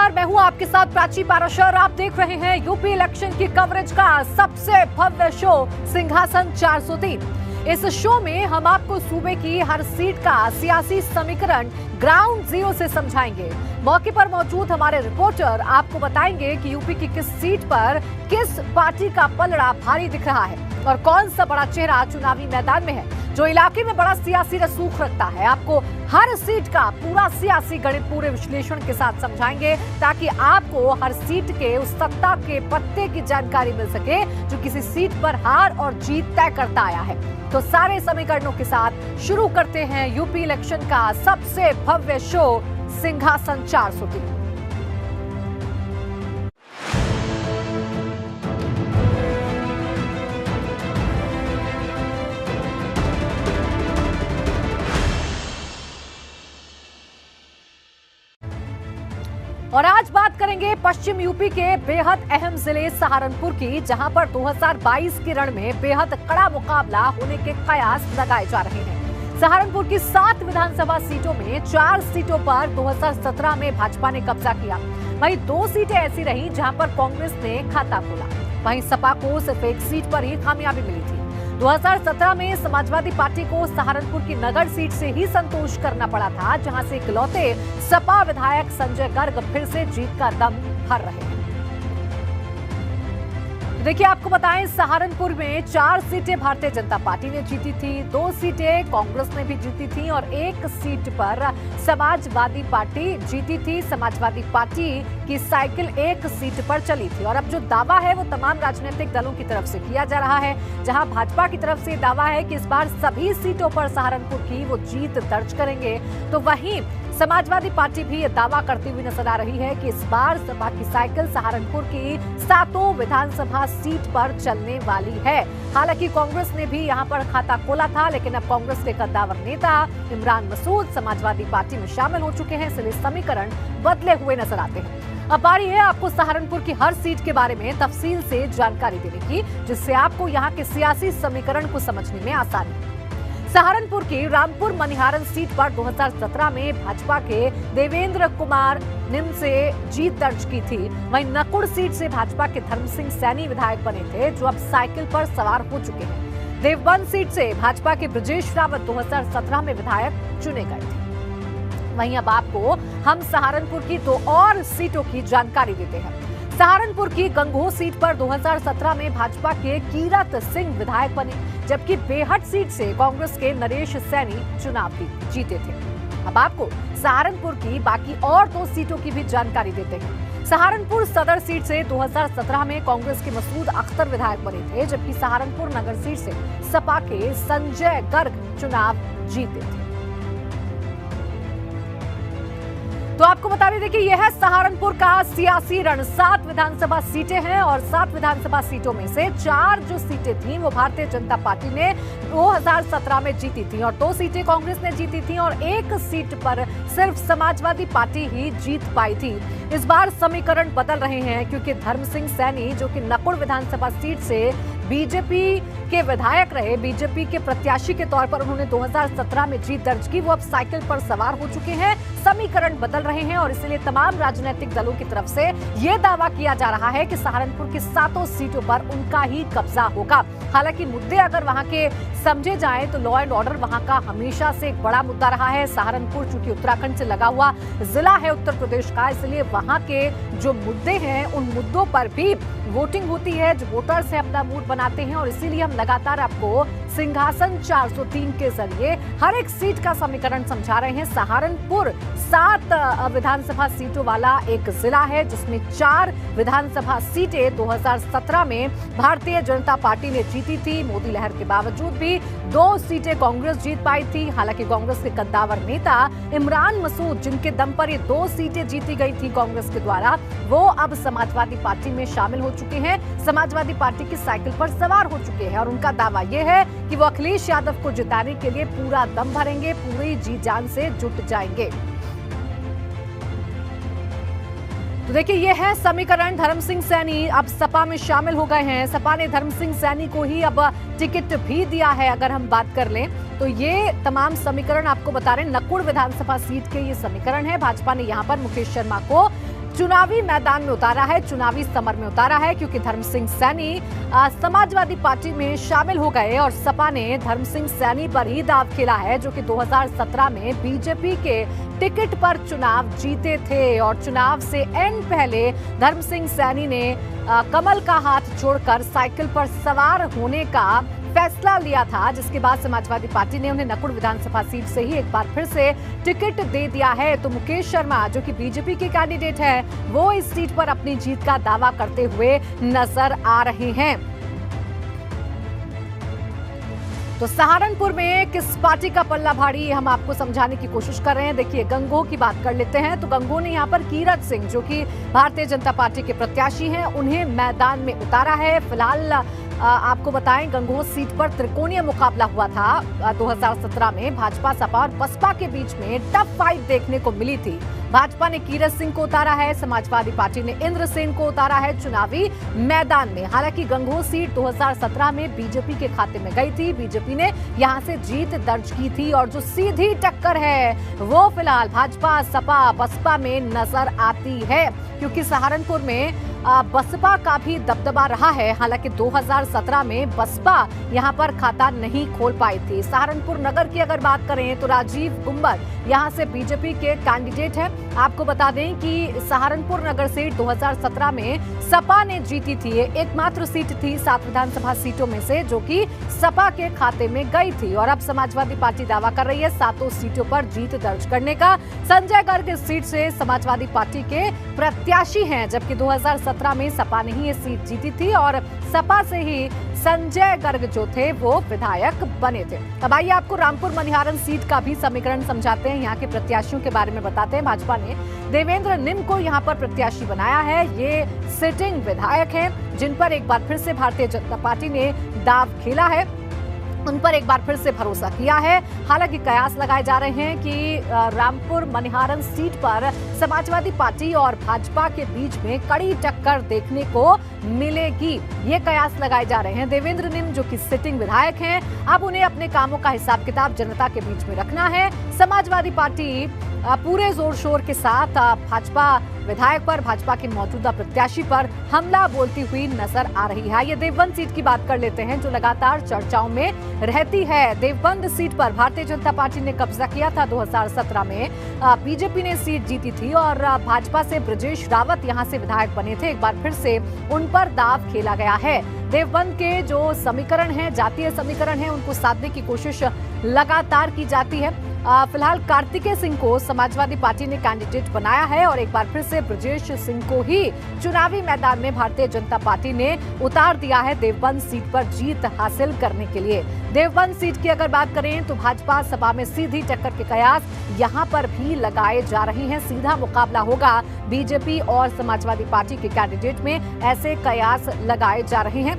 नमस्कार, मैं हूं आपके साथ प्राची पाराशर। आप देख रहे हैं यूपी इलेक्शन की कवरेज का सबसे भव्य शो सिंहासन 403। इस शो में हम आपको सूबे की हर सीट का सियासी समीकरण ग्राउंड जीरो से समझाएंगे। मौके पर मौजूद हमारे रिपोर्टर आपको बताएंगे कि यूपी की किस सीट पर किस पार्टी का पलड़ा भारी दिख रहा है और कौन सा बड़ा चेहरा चुनावी मैदान में है जो इलाके में बड़ा सियासी रसूख रखता है। आपको हर सीट का पूरा सियासी गणित पूरे विश्लेषण के साथ समझाएंगे ताकि आपको हर सीट के उस सत्ता के पत्ते की जानकारी मिल सके जो किसी सीट पर हार और जीत तय करता आया है। तो सारे समीकरणों के साथ शुरू करते हैं यूपी इलेक्शन का सबसे भव्य शो सिंहासन 403। और आज बात करेंगे पश्चिम यूपी के बेहद अहम जिले सहारनपुर की, जहां पर 2022 के रण में बेहद कड़ा मुकाबला होने के कयास लगाए जा रहे हैं। सहारनपुर की 7 विधानसभा सीटों में 4 सीटों पर 2017 में भाजपा ने कब्जा किया। वहीं 2 सीटें ऐसी रहीं जहां पर कांग्रेस ने खाता खोला। वहीं सपा को सिर्फ 1 सीट पर ही कामयाबी मिली थी। 2017 में समाजवादी पार्टी को सहारनपुर की नगर सीट से ही संतोष करना पड़ा था, जहां से इकलौते सपा विधायक संजय गर्ग फिर से जीत का दम भर रहे हैं। देखिए, आपको बताएं, सहारनपुर में 4 सीटें भारतीय जनता पार्टी ने जीती थी, 2 सीटें कांग्रेस ने भी जीती थी और 1 सीट पर समाजवादी पार्टी जीती थी। समाजवादी पार्टी की साइकिल 1 सीट पर चली थी और अब जो दावा है वो तमाम राजनीतिक दलों की तरफ से किया जा रहा है। जहां भाजपा की तरफ से दावा है कि इस बार सभी सीटों पर सहारनपुर की वो जीत दर्ज करेंगे, तो वहीं समाजवादी पार्टी भी ये दावा करती हुई नजर आ रही है कि इस बार सपा की साइकिल सहारनपुर की 7 विधानसभा सीट पर चलने वाली है। हालांकि कांग्रेस ने भी यहां पर खाता खोला था, लेकिन अब कांग्रेस के कद्दावर नेता इमरान मसूद समाजवादी पार्टी में शामिल हो चुके हैं, इसलिए समीकरण बदले हुए नजर आते हैं। अब बारी है आपको सहारनपुर की हर सीट के बारे में तफसील से जानकारी देने की, जिससे आपको यहाँ के सियासी समीकरण को समझने में आसानी। सहारनपुर की रामपुर मनिहारन सीट पर 2017 में भाजपा के देवेंद्र कुमार निम से जीत दर्ज की थी। वहीं नकुड़ सीट से भाजपा के धर्म सिंह सैनी विधायक बने थे, जो अब साइकिल पर सवार हो चुके हैं। देवबंद सीट से भाजपा के ब्रजेश रावत 2017 में विधायक चुने गए थे। वहीं अब आपको हम सहारनपुर की 2 और सीटों की जानकारी देते हैं। सहारनपुर की गंगोह सीट पर 2017 में भाजपा के कीरत सिंह विधायक बने, जबकि बेहट सीट से कांग्रेस के नरेश सैनी चुनाव जीते थे। अब आपको सहारनपुर की बाकी और 2 सीटों की भी जानकारी देते हैं। सहारनपुर सदर सीट से 2017 में कांग्रेस के मसूद अख्तर विधायक बने थे, जबकि सहारनपुर नगर सीट से सपा के संजय गर्ग चुनाव जीते थे। तो आपको बता दें कि यह है सहारनपुर का सियासी रण। 7 विधानसभा सीटें हैं और 7 विधानसभा सीटों में से 4 जो सीटें थीं वो भारतीय जनता पार्टी ने 2017 में जीती थी और 2 सीटें कांग्रेस ने जीती थी और 1 सीट पर सिर्फ समाजवादी पार्टी ही जीत पाई थी। इस बार समीकरण बदल रहे हैं क्योंकि धर्म सिंह सैनी, जो कि नकुड़ विधानसभा सीट से बीजेपी के विधायक रहे, बीजेपी के प्रत्याशी के तौर पर उन्होंने 2017 में जीत दर्ज की, वो अब साइकिल पर सवार हो चुके हैं। समीकरण बदल रहे हैं और इसलिए तमाम राजनीतिक दलों की तरफ से यह दावा किया जा रहा है कि सहारनपुर की 7 सीटों पर उनका ही कब्जा होगा। हालांकि मुद्दे अगर वहां के समझे जाएं तो लॉ एंड ऑर्डर वहां का हमेशा से एक बड़ा मुद्दा रहा है। सहारनपुर चूंकि उत्तराखंड से लगा हुआ जिला है उत्तर प्रदेश का, इसलिए वहां के जो मुद्दे हैं उन मुद्दों पर भी वोटिंग होती है, जो वोटर्स है अपना मूड बनाते हैं और इसीलिए हम लगातार आपको सिंहासन 403 के जरिए हर एक सीट का समीकरण समझा रहे हैं। सहारनपुर 7 विधानसभा सीटों वाला एक जिला है जिसमें 4 विधानसभा सीटें 2017 में भारतीय जनता पार्टी ने जीती थी। मोदी लहर के बावजूद भी 2 सीटें कांग्रेस जीत पाई थी। हालांकि कांग्रेस के कद्दावर नेता इमरान मसूद, जिनके दम पर ये 2 सीटें जीती गई थी कांग्रेस के द्वारा, वो अब समाजवादी पार्टी में शामिल हो चुके हैं, समाजवादी पार्टी की साइकिल पर सवार हो चुके हैं और उनका दावा यह है कि वो अखिलेश यादव को जिताने के लिए पूरा दम भरेंगे, पूरी जी जान से जुट जाएंगे। तो देखिए, यह है समीकरण। धर्म सिंह सैनी अब सपा में शामिल हो गए हैं। सपा ने धर्म सिंह सैनी को ही अब टिकट भी दिया है। अगर हम बात कर लें तो ये तमाम समीकरण आपको बता रहे हैं। नकुड़ विधानसभा सीट के ये समीकरण है। भाजपा ने यहां पर मुकेश शर्मा को चुनावी मैदान में उतारा है, चुनावी समर में उतारा है, क्योंकि धर्म सिंह सैनी समाजवादी पार्टी में शामिल हो गए और सपा ने धर्म सिंह सैनी पर ही दांव खेला है, जो कि 2017 में बीजेपी के टिकट पर चुनाव जीते थे। और चुनाव से एन पहले धर्म सिंह सैनी ने कमल का हाथ छोड़कर साइकिल पर सवार होने का फैसला लिया था, जिसके बाद समाजवादी पार्टी ने उन्हें नकुड़ विधानसभा सीट से ही एक बार फिर से टिकट दे दिया है। तो मुकेश शर्मा, जो कि बीजेपी के कैंडिडेट हैं, वो इस सीट पर अपनी जीत का दावा करते हुए नजर आ रहे हैं। तो सहारनपुर में किस पार्टी का पल्ला भारी, हम आपको समझाने की कोशिश कर रहे हैं। देखिए, गंगोह की बात कर लेते हैं। तो गंगोह ने यहाँ पर कीरत सिंह, जो कि भारतीय जनता पार्टी के प्रत्याशी हैं, उन्हें मैदान में उतारा है। फिलहाल आपको बताएं, गंगोह सीट पर त्रिकोणीय मुकाबला हुआ था 2017 में। भाजपा, सपा और बसपा के बीच में टफ फाइट देखने को मिली थी। भाजपा ने कीरत सिंह को उतारा है, समाजवादी पार्टी ने इंद्रसेन को उतारा है चुनावी मैदान में। हालांकि गंगोह सीट 2017 में बीजेपी के खाते में गई थी, बीजेपी ने यहां से जीत दर्ज की थी। और जो सीधी टक्कर है वो फिलहाल भाजपा, सपा, बसपा में नजर आती है, क्योंकि सहारनपुर में बसपा का भी दबदबा रहा है। हालांकि 2017 में बसपा यहां पर खाता नहीं खोल पाई थी। सहारनपुर नगर की अगर बात करें तो राजीव गुंबर यहां से बीजेपी के कैंडिडेट हैं। आपको बता दें कि सहारनपुर नगर सीट 2017 में सपा ने जीती थी। एकमात्र सीट थी 7 विधानसभा सीटों में से जो कि सपा के खाते में गई थी। और अब समाजवादी पार्टी दावा कर रही है 7 सीटों पर जीत दर्ज करने का। संजय गर्ग इस सीट से समाजवादी पार्टी के प्रत्याशी हैं, जबकि 2017 में सपा ने ही ये सीट जीती थी और सपा से ही संजय गर्ग जो थे वो विधायक बने थे। अब आइए आपको रामपुर मनिहारन सीट का भी समीकरण समझाते हैं, यहाँ के प्रत्याशियों के बारे में बताते हैं। भाजपा ने देवेंद्र निम को यहाँ पर प्रत्याशी बनाया है। ये सिटिंग विधायक हैं, जिन पर एक बार फिर से भारतीय जनता पार्टी ने दांव खेला है, उन पर एक बार फिर से भरोसा किया है। हालांकि कयास लगाए जा रहे हैं कि रामपुर मनिहारन सीट पर समाजवादी पार्टी और भाजपा के बीच में कड़ी टक्कर देखने को मिलेगी, ये कयास लगाए जा रहे हैं। देवेंद्र निम, जो कि सिटिंग विधायक हैं, अब उन्हें अपने कामों का हिसाब किताब जनता के बीच में रखना है। समाजवादी पार्टी पूरे जोर शोर के साथ भाजपा विधायक पर, भाजपा के मौजूदा प्रत्याशी पर हमला बोलती हुई नजर आ रही है। ये देवबंद सीट की बात कर लेते हैं, जो लगातार चर्चाओं में रहती है। देवबंद सीट पर भारतीय जनता पार्टी ने कब्जा किया था 2017 में। बीजेपी ने सीट जीती थी और भाजपा से ब्रजेश रावत यहां से विधायक बने थे। एक बार फिर से उन पर दांव खेला गया है। देवबंद के जो समीकरण हैं, जातीय समीकरण हैं, उनको साधने की कोशिश लगातार की जाती है। फिलहाल कार्तिकेय सिंह को समाजवादी पार्टी ने कैंडिडेट बनाया है और एक बार फिर से ब्रजेश सिंह को ही चुनावी मैदान में भारतीय जनता पार्टी ने उतार दिया है देवबंद सीट पर जीत हासिल करने के लिए। देवबंद सीट की अगर बात करें तो भाजपा सपा में सीधी टक्कर के कयास यहां पर भी लगाए जा रहे हैं। सीधा मुकाबला होगा बीजेपी और समाजवादी पार्टी के कैंडिडेट में, ऐसे कयास लगाए जा रहे हैं।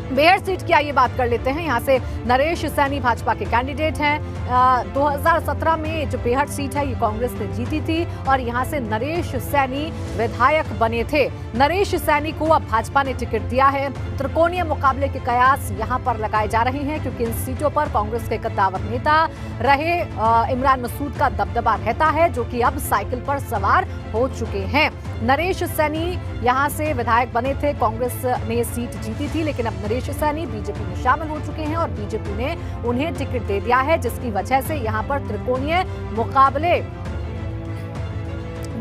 बेहड़ सीट की आइए बात कर लेते हैं। यहाँ से नरेश सैनी भाजपा के कैंडिडेट हैं। 2017 में जो बेहड़ सीट है ये कांग्रेस ने जीती थी और यहाँ से नरेश सैनी विधायक बने थे। नरेश सैनी को अब भाजपा ने टिकट दिया है। त्रिकोणीय मुकाबले के कयास यहाँ पर लगाए जा रहे हैं, क्योंकि इन सीटों पर कांग्रेस के कद्दावर नेता रहे इमरान मसूद का दबदबा रहता है, जो कि अब साइकिल पर सवार हो चुके हैं। नरेश सैनी यहाँ से विधायक बने थे, कांग्रेस ने सीट जीती थी, लेकिन अब नरेश सैनी बीजेपी में शामिल हो चुके हैं और बीजेपी ने उन्हें टिकट दे दिया है, जिसकी वजह से यहाँ पर त्रिकोणीय मुकाबले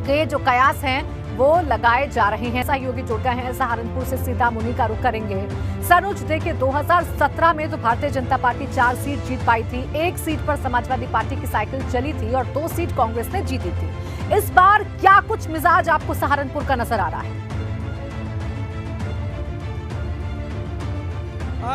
के जो कयास हैं वो लगाए जा रहे हैं। सहयोगी जुड़ गए हैं सहारनपुर से, सीतामुनी का रुख करेंगे। सनुज, देखिए 2017 में तो भारतीय जनता पार्टी 4 सीट जीत पाई थी, 1 सीट पर समाजवादी पार्टी की साइकिल चली थी और 2 सीट कांग्रेस ने जीती थी। इस बार क्या कुछ मिजाज आपको सहारनपुर का नजर आ रहा है?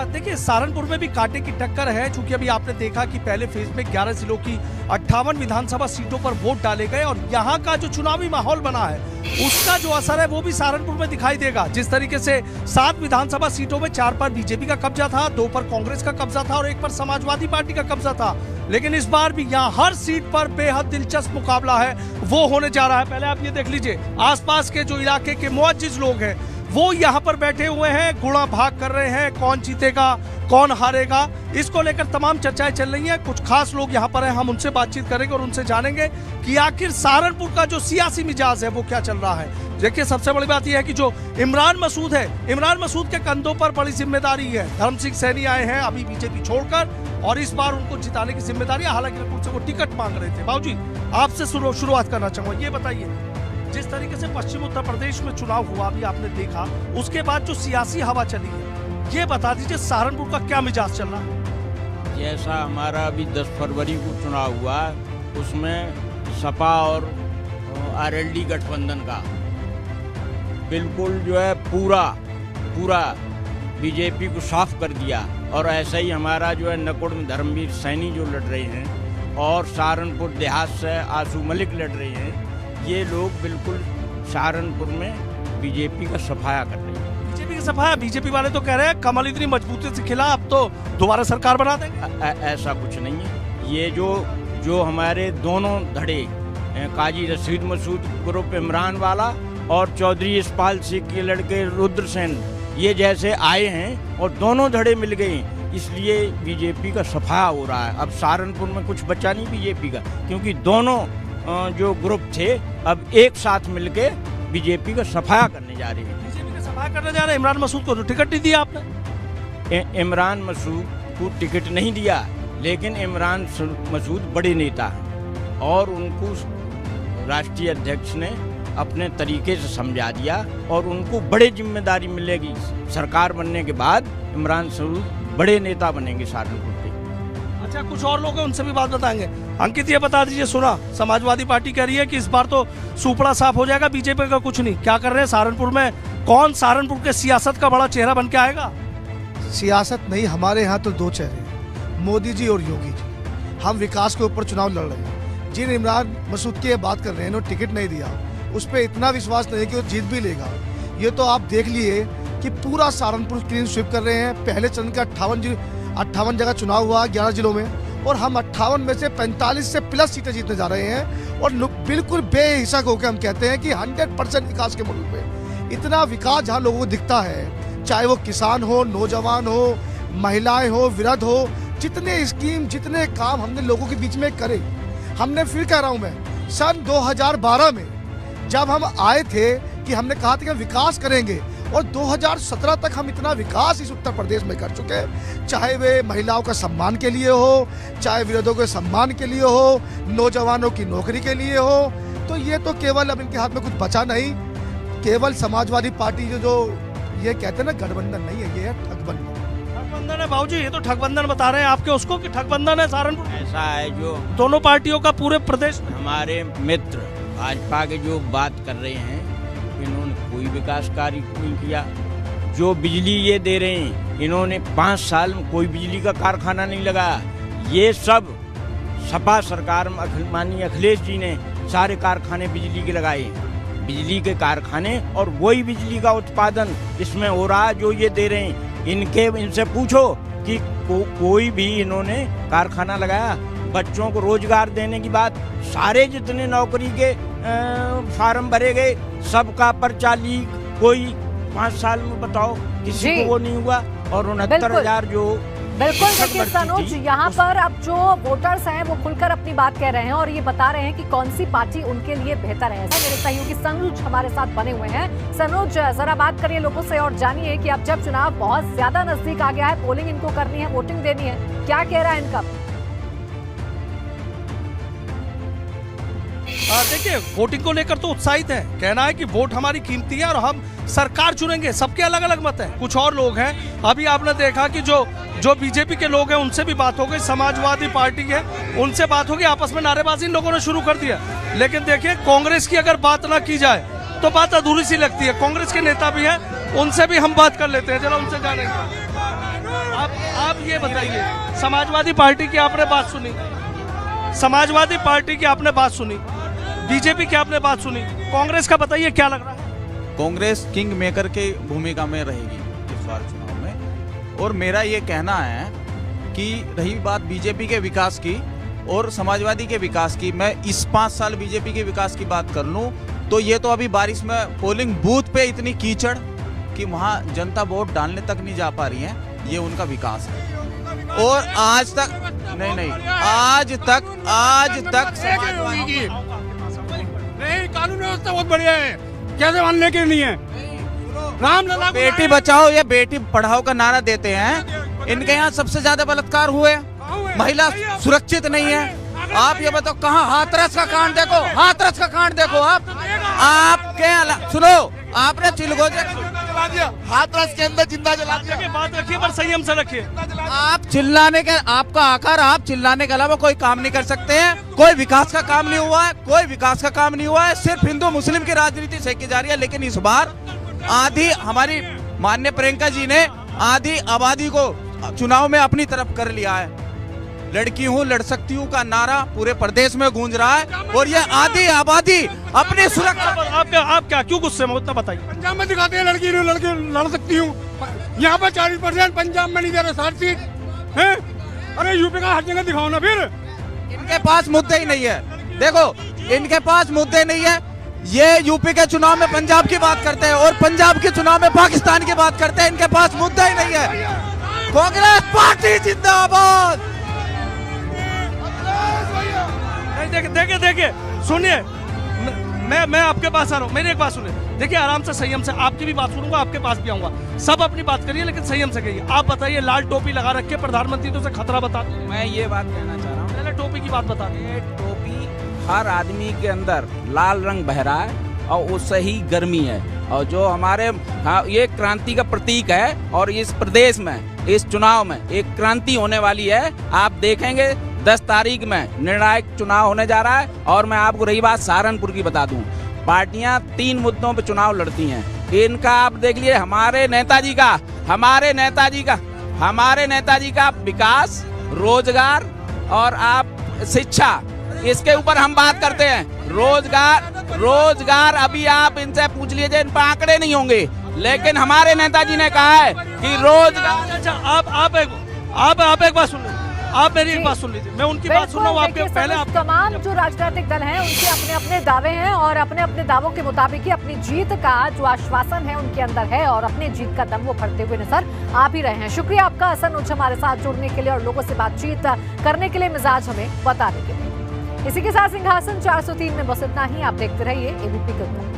देखिए, सहारनपुर में भी कांटे की टक्कर है, क्योंकि अभी आपने देखा कि पहले फेज में 11 जिलों की 58 विधानसभा सीटों पर वोट डाले गए और यहाँ का जो चुनावी माहौल बना है उसका जो असर है वो भी सहारनपुर में दिखाई देगा। जिस तरीके से 7 विधानसभा सीटों में 4 पर बीजेपी का कब्जा था, 2 पर कांग्रेस का कब्जा था और 1 पर समाजवादी पार्टी का कब्जा था, लेकिन इस बार भी यहाँ हर सीट पर बेहद दिलचस्प मुकाबला है वो होने जा रहा है। पहले आप ये देख लीजिए, आसपास के जो इलाके के मुअज्जिज लोग हैं वो यहाँ पर बैठे हुए हैं, गुणा भाग कर रहे हैं, कौन जीतेगा कौन हारेगा, इसको लेकर तमाम चर्चाएं चल रही हैं। कुछ खास लोग यहाँ पर हैं, हम उनसे बातचीत करेंगे और उनसे जानेंगे कि आखिर सहारनपुर का जो सियासी मिजाज है वो क्या चल रहा है। देखिए, सबसे बड़ी बात यह है कि जो इमरान मसूद है, इमरान मसूद के कंधों पर बड़ी जिम्मेदारी है। धर्म सिंह सैनी आए हैं अभी बीजेपी छोड़कर और इस बार उनको जिताने की जिम्मेदारी है। हालांकि उनसे वो टिकट मांग रहे थे। बाबूजी, आपसे शुरुआत करना चाहूंगा, ये बताइए, जिस तरीके से पश्चिम उत्तर प्रदेश में चुनाव हुआ अभी आपने देखा, उसके बाद जो सियासी हवा चली है, ये बता दीजिए सहारनपुर का क्या मिजाज चल रहा है? जैसा हमारा अभी 10 फरवरी को चुनाव हुआ, उसमें सपा और आरएलडी गठबंधन का बिल्कुल जो है पूरा बीजेपी को साफ कर दिया। और ऐसा ही हमारा जो है नकुड़ में धर्मवीर सैनी जो लड़ रहे हैं और सहारनपुर देहात से आशू मलिक लड़ रहे हैं, ये लोग बिल्कुल सहारनपुर में बीजेपी का सफाया कर रहे हैं। बीजेपी का सफाया? बीजेपी वाले तो कह रहे हैं कमल इतनी मजबूती से खिला, अब तो दोबारा सरकार बना देंगे। ऐसा कुछ नहीं है। ये जो हमारे दोनों धड़े काजी रशीद मसूद ग्रुप इमरान वाला और चौधरी इस्पाल सिंह के लड़के रुद्रसेन, ये जैसे आए हैं और दोनों धड़े मिल गए, इसलिए बीजेपी का सफाया हो रहा है। अब सहारनपुर में कुछ बचा नहीं बीजेपी का, क्योंकि दोनों जो ग्रुप थे अब एक साथ मिलके बीजेपी का सफाया करने जा रहे हैं। बीजेपी का सफाया करने जा रहे हैं। इमरान मसूद को तो टिकट नहीं दिया आपने? इमरान मसूद को टिकट नहीं दिया, लेकिन इमरान मसूद बड़े नेता हैं और उनको राष्ट्रीय अध्यक्ष ने अपने तरीके से समझा दिया और उनको बड़ी जिम्मेदारी मिलेगी। सरकार बनने के बाद इमरान मसूद बड़े नेता बनेंगे सहारनपुर के। अच्छा, कुछ और लोग हैं, उनसे भी बात बताएंगे। अंकित, ये बता दीजिए, सुना समाजवादी पार्टी कह रही है कि इस बार तो सुपड़ा साफ हो जाएगा, बीजेपी का कुछ नहीं। क्या कर रहे हैं सहारनपुर में? कौन सहारनपुर के सियासत का बड़ा चेहरा बन के आएगा? सियासत नहीं, हमारे यहाँ तो दो चेहरे हैं, मोदी जी और योगी जी। हम विकास के ऊपर चुनाव लड़ रहे हैं। जिन इमरान मसूद की बात कर रहे हैं, इन्होंने टिकट नहीं दिया, उस पर इतना विश्वास नहीं है कि वो जीत भी लेगा। ये तो आप देख लिए कि पूरा सहारनपुर क्लीन स्वीप कर रहे हैं। पहले चरण का 58 जगह चुनाव हुआ 11 जिलों में, और हम 58 में से 45 से प्लस सीटें जीतने जा रहे हैं। और बिल्कुल बेहिचक होकर हम कहते हैं कि 100% विकास के मुल्क पे इतना विकास जहाँ लोगों को दिखता है, चाहे वो किसान हो, नौजवान हो, महिलाएं हो, वृद्ध हो, जितने स्कीम जितने काम हमने लोगों के बीच में करे। हमने फिर कह रहा हूँ मैं, सन 2012 में जब हम आए थे कि हमने कहा था कि विकास करेंगे, और 2017 तक हम इतना विकास इस उत्तर प्रदेश में कर चुके हैं, चाहे वे महिलाओं का सम्मान के लिए हो, चाहे वृद्धों के सम्मान के लिए हो, नौजवानों की नौकरी के लिए हो। तो ये तो केवल अब इनके हाथ में कुछ बचा नहीं, केवल समाजवादी पार्टी जो ये कहते हैं ना गठबंधन नहीं है, ये है ठगबंधन। ठगबंधन है बाबूजी, ये तो ठगबंधन बता रहे हैं आपके उसको कि ठगबंधन है सहारनपुर। ऐसा है जो दोनों पार्टियों का पूरे प्रदेश में। हमारे मित्र भाजपा के जो बात कर रहे हैं, इन्होंने कोई विकास कार्य नहीं किया। जो बिजली ये दे रहे हैं, इन्होंने 5 साल में कोई बिजली का कारखाना नहीं लगाया। ये सब सपा सरकार में माननीय अखिलेश जी ने सारे कारखाने बिजली के लगाए, बिजली के कारखाने, और वही बिजली का उत्पादन इसमें हो रहा है जो ये दे रहे हैं। इनसे पूछो कि कोई भी इन्होंने कारखाना लगाया। बच्चों को रोजगार देने की बात, सारे जितने नौकरी के फार्म भरे गए, सबका पर्चा लीक, कोई 5 साल में बताओ किसी को वो नहीं हुआ। और 69,000 जो बिल्कुल देखिए सनोज, यहाँ पर अब जो वोटर्स हैं वो खुलकर अपनी बात कह रहे हैं और ये बता रहे हैं कि कौन सी पार्टी उनके लिए बेहतर है। मेरे सहयोगी सनोज हमारे साथ बने हुए हैं। सनोज, जरा बात करिए लोगों से और जानिए कि अब जब चुनाव बहुत ज्यादा नजदीक आ गया है, पोलिंग इनको करनी है, वोटिंग देनी है, क्या कह रहा है इनका? देखिए, वोटिंग को लेकर तो उत्साहित है, कहना है कि वोट हमारी कीमती है और हम सरकार चुनेंगे। सबके अलग अलग मत है। कुछ और लोग हैं, अभी आपने देखा कि जो बीजेपी के लोग हैं उनसे भी बात हो गई, समाजवादी पार्टी है उनसे बात होगी, आपस में नारेबाजी इन लोगों ने शुरू कर दिया। लेकिन देखिए, कांग्रेस की अगर बात ना की जाए तो बात अधूरी सी लगती है। कांग्रेस के नेता भी हैं, उनसे भी हम बात कर लेते हैं, जरा उनसे जानेंगे। आप ये बताइए, समाजवादी पार्टी की आपने बात सुनी, समाजवादी पार्टी की आपने बात सुनी, बीजेपी की आपने बात सुनी, कांग्रेस का बताइए क्या लग रहा है? कांग्रेस किंग मेकर की भूमिका में रहेगी इस बार चुनाव में। और मेरा ये कहना है कि रही बात बीजेपी के विकास की और समाजवादी के विकास की, मैं इस 5 साल बीजेपी के विकास की बात कर लूं तो ये तो अभी बारिश में पोलिंग बूथ पे इतनी कीचड़ कि वहाँ जनता वोट डालने तक नहीं जा पा रही है, ये उनका विकास है। और आज तक नहीं, आज तक नहीं, कानून व्यवस्था बहुत बढ़िया है, कैसे मानने के नहीं है। रामलला बेटी बचाओ या बेटी पढ़ाओ का नारा देते हैं, इनके यहाँ सबसे ज्यादा बलात्कार हुए, महिला सुरक्षित नहीं है। आप ये बताओ, कहाँ हाथरस का कांड देखो, हाथरस का कांड देखो। आपके सुनो, आपने चिलगोजे हाथरस के अंदर जिंदा जला दिया। बात रखिए पर संयम से रखिए। आप चिल्लाने के, आपका आकार, आप चिल्लाने के अलावा कोई काम नहीं कर सकते हैं। कोई विकास का काम नहीं हुआ है, कोई विकास का काम नहीं हुआ है। सिर्फ हिंदू मुस्लिम की राजनीति सेकी जा रही है। लेकिन इस बार आधी, हमारी माननीय प्रियंका जी ने आधी आबादी को चुनाव में अपनी तरफ कर लिया है। लड़की हूँ, लड़ सकती हूँ का नारा पूरे प्रदेश में गूंज रहा है और ये आधी आबादी अपनी सुरक्षा। आप क्या क्यों गुस्से में, उतना बताइए। पंजाब में दिखाते हैं लड़की लड़ सकती हूँ, यहाँ पर 40%, पंजाब में नहीं दे रहे 60 सीट है। अरे यूपी का हर जगह दिखाओ ना फिर। इनके पास मुद्दे ही नहीं है। देखो, इनके पास मुद्दे नहीं है। ये यूपी के चुनाव में पंजाब की बात करते हैं और पंजाब के चुनाव में पाकिस्तान की बात करते हैं। इनके पास मुद्दा ही नहीं है। कांग्रेस पार्टी जिंदाबाद। देखिए सुनिए, मैं आपके पास आ रहा हूँ, मेरी एक बात सुनिए। देखिए आराम से, संयम से, आपकी भी बात सुनूंगा, आपके पास भी आऊंगा। सब अपनी बात करिए लेकिन संयम से करिए। आप बताइए, लाल टोपी लगा रखे प्रधानमंत्री तो उसे खतरा बता। मैं ये बात कहना चाह रहा हूँ, पहले टोपी की बात बता दें। टोपी हर आदमी के अंदर लाल रंग बह रहा है और उससे ही गर्मी है। और जो हमारे ये क्रांति का प्रतीक है और इस प्रदेश में, इस चुनाव में एक क्रांति होने वाली है। आप देखेंगे 10 तारीख में निर्णायक चुनाव होने जा रहा है। और मैं आपको रही बात सहारनपुर की बता दूं, पार्टियां 3 मुद्दों पे चुनाव लड़ती हैं। इनका आप देख लिए, हमारे नेताजी का विकास, रोजगार और आप शिक्षा, इसके ऊपर हम बात करते हैं। रोजगार अभी आप इनसे पूछ लीजिए, इन पर आंकड़े नहीं होंगे। लेकिन हमारे नेताजी ने कहा है कि रोजगार। अच्छा, आप एक बात सुन लीजिए, आप मेरी एक बात सुन लीजिए, मैं उनकी बात सुन रहा हूँ। आपके पहले आप तमाम जो राजनीतिक दल हैं उनके अपने अपने दावे हैं और अपने अपने दावों के मुताबिक ही अपनी जीत का जो आश्वासन है उनके अंदर है और अपनी जीत का दम वो भरते हुए नजर आ भी रहे हैं। शुक्रिया आपका हसन उच्च हमारे साथ जुड़ने के लिए और लोगों से बातचीत करने के लिए, मिजाज हमें बताने के लिए। इसी के साथ सिंहासन 403 में बस इतना ही। आप देखते रहिए एबीपी गुड।